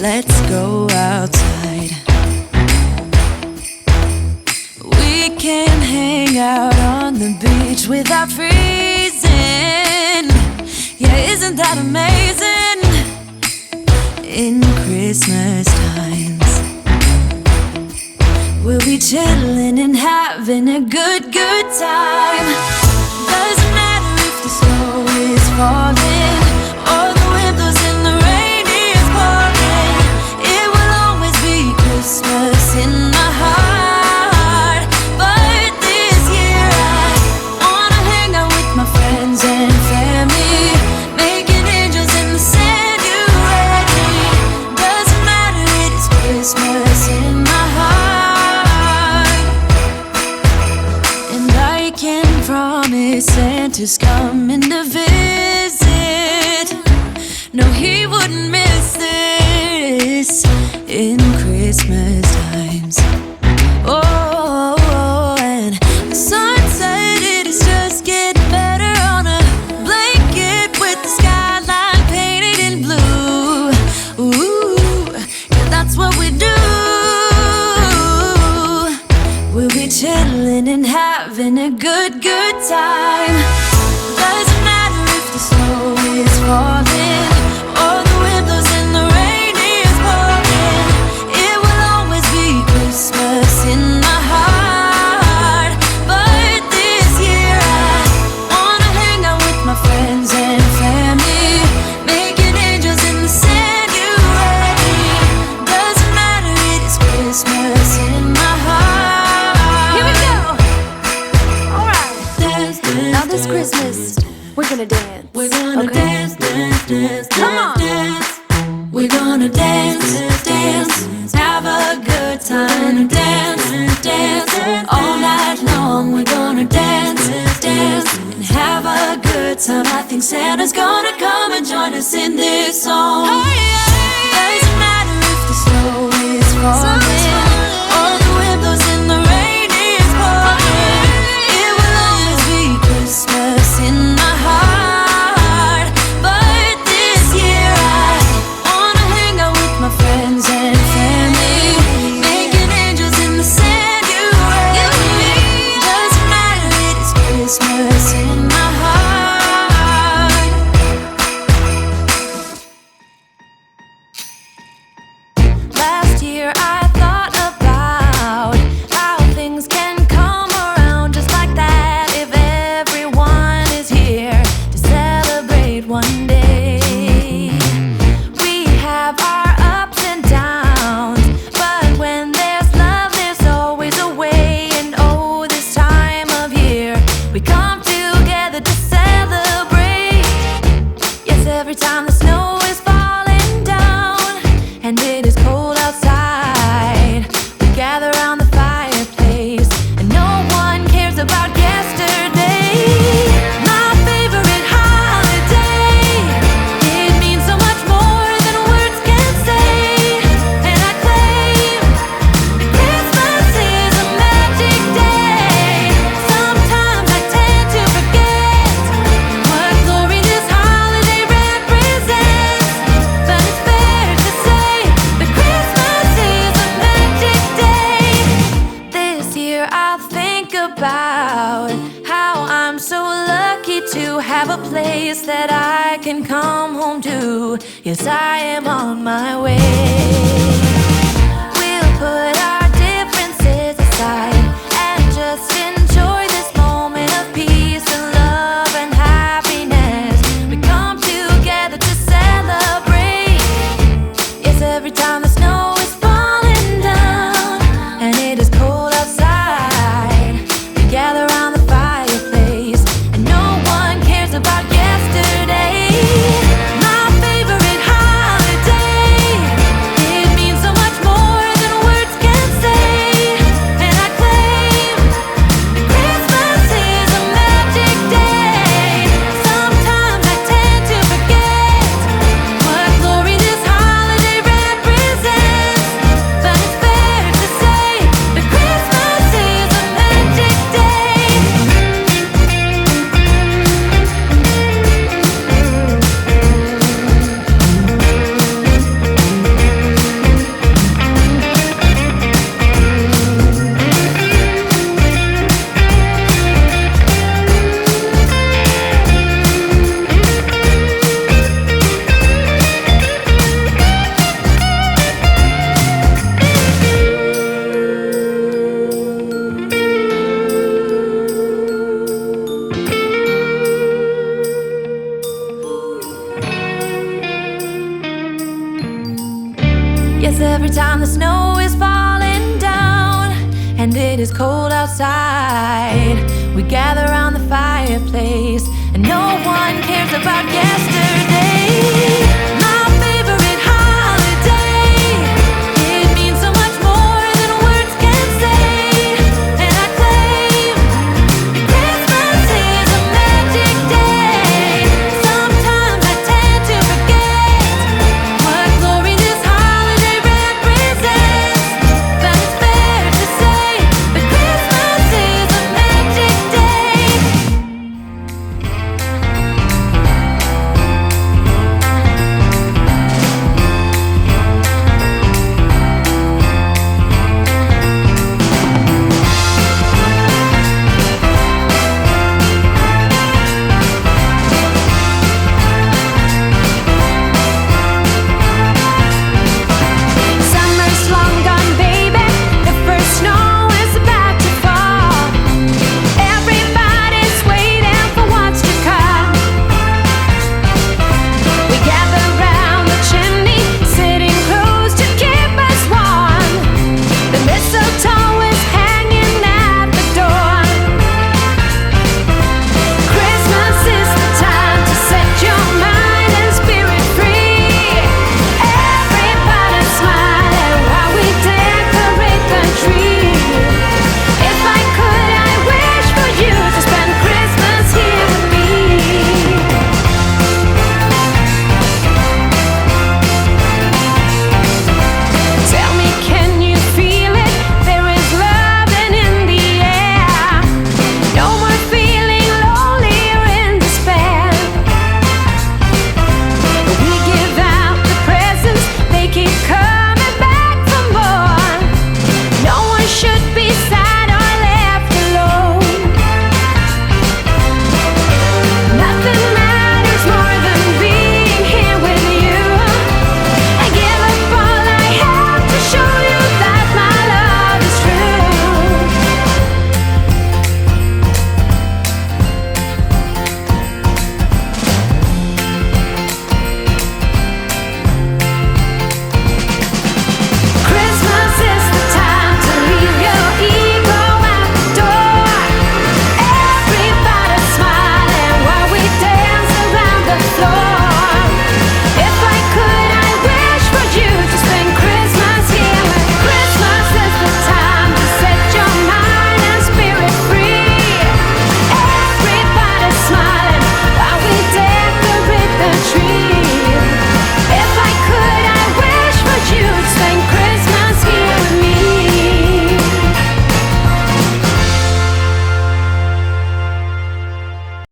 let's go outside. We can hang out on the beach without freezing. Yeah, isn't that amazing? In Christmas times, we'll be chilling and having a good time. Doesn't matter if the snow is falling or the wind blows and the rain is pouring. It will always be Christmas in my heart. But this year I wanna hang out with my friends and family, making angels in the sand. You ready? Doesn't matter, it is Christmas in my heart. And I can promise Santa's coming to visit. No, he wouldn't miss this in Christmas times. Oh, and the sun said it is just getting better on a blanket with the skyline painted in blue. Ooh, yeah, that's what we do. We'll be chilling and having a good time. Doesn't matter if the snow is falling or the wind blows and the rain is pouring. It will always be Christmas in my heart. But this year I wanna hang out with my friends and family, making angels in the sand. You ready? Doesn't matter, it is Christmas in my heart. Here we go. All right. Dance, dance, now this Christmas, we're gonna dance. We're gonna dance, dance, dance, come on, dance. We're gonna dance, dance, have a good time. Dance, dance, all night long. We're gonna dance, dance, and have a good time. I think Santa's gonna come and join us in this song. Doesn't matter if the snow is falling or the wind blows and the rain is pouring. It will always be Christmas in my heart. But this year I wanna hang out with my friends and family, making angels in the sand. You ready? Doesn't matter, it is Christmas in my heart. Last year I thought about how things can come around just like that if everyone is here to celebrate one day. We have our ups and downs, but when there's love there's always a way. And oh, this time of year we come together to celebrate. Yes, every time the snow is falling down and it is cold outside, we gather around the fireplace and no one cares about yesterday. My favorite holiday, it means so much more than words can say. And I claim that Christmas is a magic day. Sometimes I tend to forget what glory this holiday represents, but it's fair to say that Christmas is a magic day. This year I'll think about how I'm so lucky to have a place that I can come home to. Yes, I am on my way. We'll put our differences aside and just enjoy this moment of peace and love and happiness. We come together to celebrate. Yes, every time the snow is falling down and it is cold outside, we gather around the fireplace and no one cares about yesterday. My favorite holiday, it means so much more than words can say. And I claim every time the snow is falling down and it is cold outside, we gather around the fireplace and no one cares about